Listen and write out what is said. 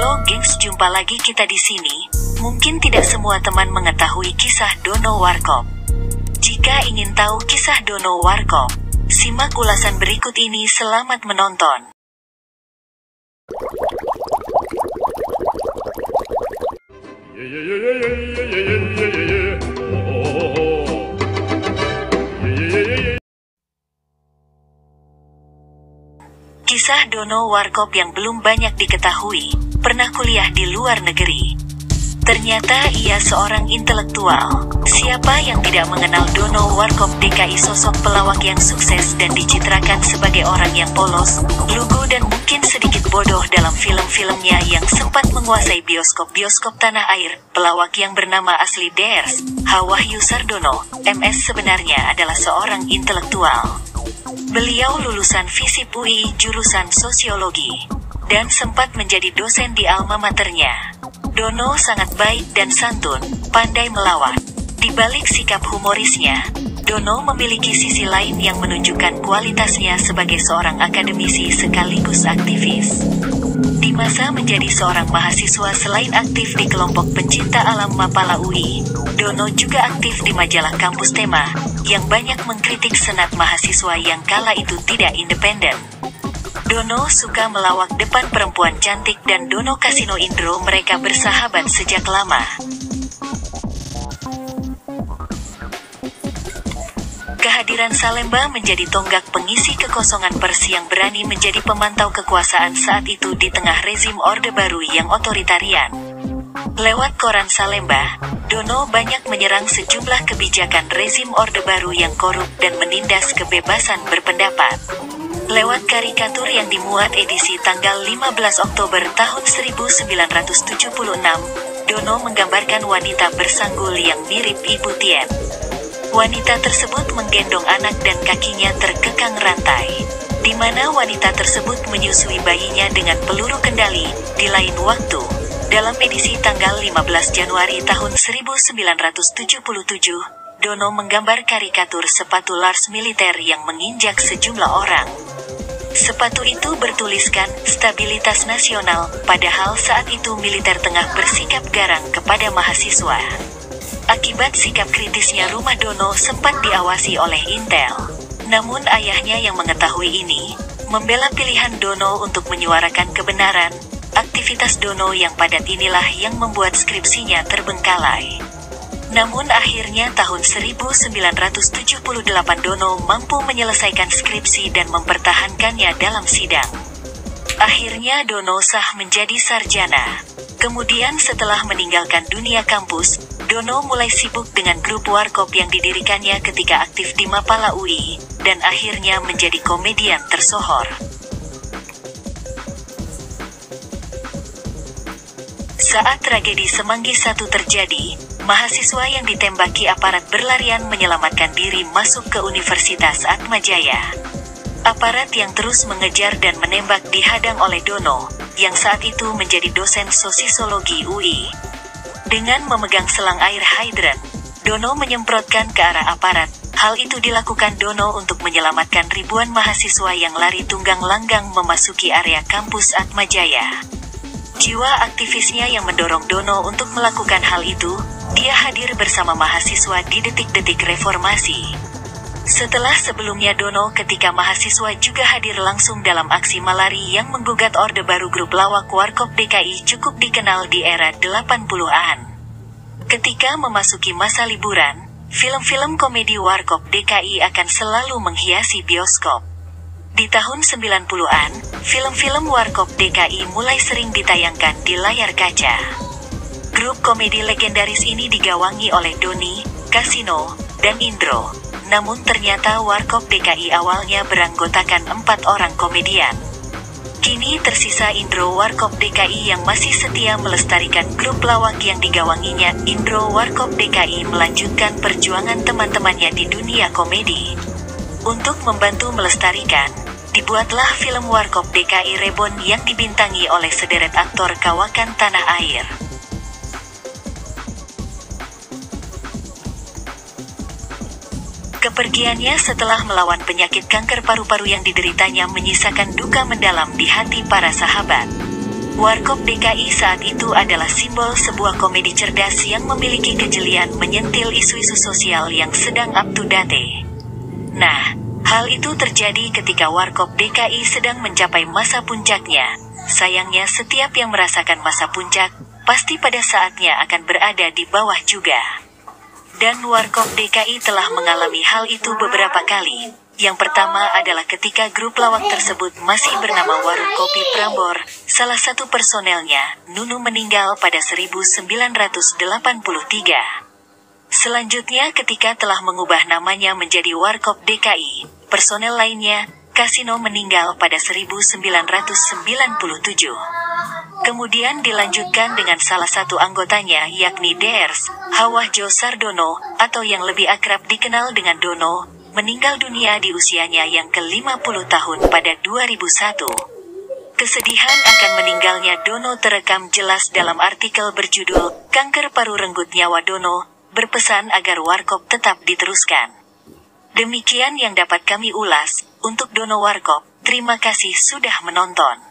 Halo gengs, jumpa lagi kita di sini. Mungkin tidak semua teman mengetahui kisah Dono Warkop. Jika ingin tahu kisah Dono Warkop, simak ulasan berikut ini. Selamat menonton. Kisah Dono Warkop yang belum banyak diketahui, pernah kuliah di luar negeri. Ternyata ia seorang intelektual. Siapa yang tidak mengenal Dono Warkop DKI, sosok pelawak yang sukses dan dicitrakan sebagai orang yang polos, lugu dan mungkin sedikit bodoh dalam film-filmnya yang sempat menguasai bioskop-bioskop tanah air. Pelawak yang bernama asli Drs. Wahyu Sardono, MS, sebenarnya adalah seorang intelektual. Beliau lulusan FISIP UI jurusan Sosiologi, dan sempat menjadi dosen di alma maternya. Dono sangat baik dan santun, pandai melawak. Di balik sikap humorisnya, Dono memiliki sisi lain yang menunjukkan kualitasnya sebagai seorang akademisi sekaligus aktivis. Di masa menjadi seorang mahasiswa, selain aktif di kelompok pencinta alam Mapala UI, Dono juga aktif di majalah Kampus Tema, yang banyak mengkritik senat mahasiswa yang kala itu tidak independen. Dono suka melawak depan perempuan cantik dan Dono Kasino Indro, mereka bersahabat sejak lama. Kehadiran Salemba menjadi tonggak pengisi kekosongan pers yang berani menjadi pemantau kekuasaan saat itu di tengah rezim Orde Baru yang otoritarian. Lewat koran Salemba, Dono banyak menyerang sejumlah kebijakan rezim Orde Baru yang korup dan menindas kebebasan berpendapat. Lewat karikatur yang dimuat edisi tanggal 15 Oktober tahun 1976, Dono menggambarkan wanita bersanggul yang mirip Ibu Tien. Wanita tersebut menggendong anak dan kakinya terkekang rantai, di mana wanita tersebut menyusui bayinya dengan peluru kendali. Di lain waktu, dalam edisi tanggal 15 Januari tahun 1977, Dono menggambar karikatur sepatu Lars militer yang menginjak sejumlah orang. Sepatu itu bertuliskan stabilitas nasional, padahal saat itu militer tengah bersikap garang kepada mahasiswa. Akibat sikap kritisnya, rumah Dono sempat diawasi oleh Intel. Namun ayahnya yang mengetahui ini, membela pilihan Dono untuk menyuarakan kebenaran. Aktivitas Dono yang padat inilah yang membuat skripsinya terbengkalai. Namun akhirnya tahun 1978 Dono mampu menyelesaikan skripsi dan mempertahankannya dalam sidang. Akhirnya Dono sah menjadi sarjana. Kemudian setelah meninggalkan dunia kampus, Dono mulai sibuk dengan grup Warkop yang didirikannya ketika aktif di Mapala UI, dan akhirnya menjadi komedian tersohor. Saat tragedi Semanggi I terjadi, mahasiswa yang ditembaki aparat berlarian menyelamatkan diri masuk ke Universitas Atmajaya. Aparat yang terus mengejar dan menembak dihadang oleh Dono, yang saat itu menjadi dosen Sosiologi UI. Dengan memegang selang air hidran, Dono menyemprotkan ke arah aparat. Hal itu dilakukan Dono untuk menyelamatkan ribuan mahasiswa yang lari tunggang langgang memasuki area kampus Atmajaya. Jiwa aktivisnya yang mendorong Dono untuk melakukan hal itu. Dia hadir bersama mahasiswa di detik-detik reformasi. Setelah sebelumnya Dono ketika mahasiswa juga hadir langsung dalam aksi malari yang menggugat Orde Baru, grup lawak Warkop DKI cukup dikenal di era 80-an. Ketika memasuki masa liburan, film-film komedi Warkop DKI akan selalu menghiasi bioskop. Di tahun 90-an, film-film Warkop DKI mulai sering ditayangkan di layar kaca. Grup komedi legendaris ini digawangi oleh Doni, Kasino, dan Indro. Namun ternyata Warkop DKI awalnya beranggotakan 4 orang komedian. Kini tersisa Indro Warkop DKI yang masih setia melestarikan grup lawak yang digawanginya. Indro Warkop DKI melanjutkan perjuangan teman-temannya di dunia komedi. Untuk membantu melestarikan, dibuatlah film Warkop DKI Reborn yang dibintangi oleh sederet aktor kawakan tanah air. Kepergiannya setelah melawan penyakit kanker paru-paru yang dideritanya menyisakan duka mendalam di hati para sahabat. Warkop DKI saat itu adalah simbol sebuah komedi cerdas yang memiliki kejelian menyentil isu-isu sosial yang sedang up to date. Nah, hal itu terjadi ketika Warkop DKI sedang mencapai masa puncaknya. Sayangnya setiap yang merasakan masa puncak, pasti pada saatnya akan berada di bawah juga. Dan Warkop DKI telah mengalami hal itu beberapa kali. Yang pertama adalah ketika grup lawak tersebut masih bernama Warung Kopi Prambor, salah satu personelnya, Nunu, meninggal pada 1983. Selanjutnya ketika telah mengubah namanya menjadi Warkop DKI, personel lainnya, Kasino, meninggal pada 1997. Kemudian dilanjutkan dengan salah satu anggotanya yakni Ders, Hawahjo Sardono, atau yang lebih akrab dikenal dengan Dono, meninggal dunia di usianya yang ke-50 tahun pada 2001. Kesedihan akan meninggalnya Dono terekam jelas dalam artikel berjudul "Kanker Paru Renggut Nyawa Dono", berpesan agar Warkop tetap diteruskan. Demikian yang dapat kami ulas. Untuk Dono Warkop, terima kasih sudah menonton.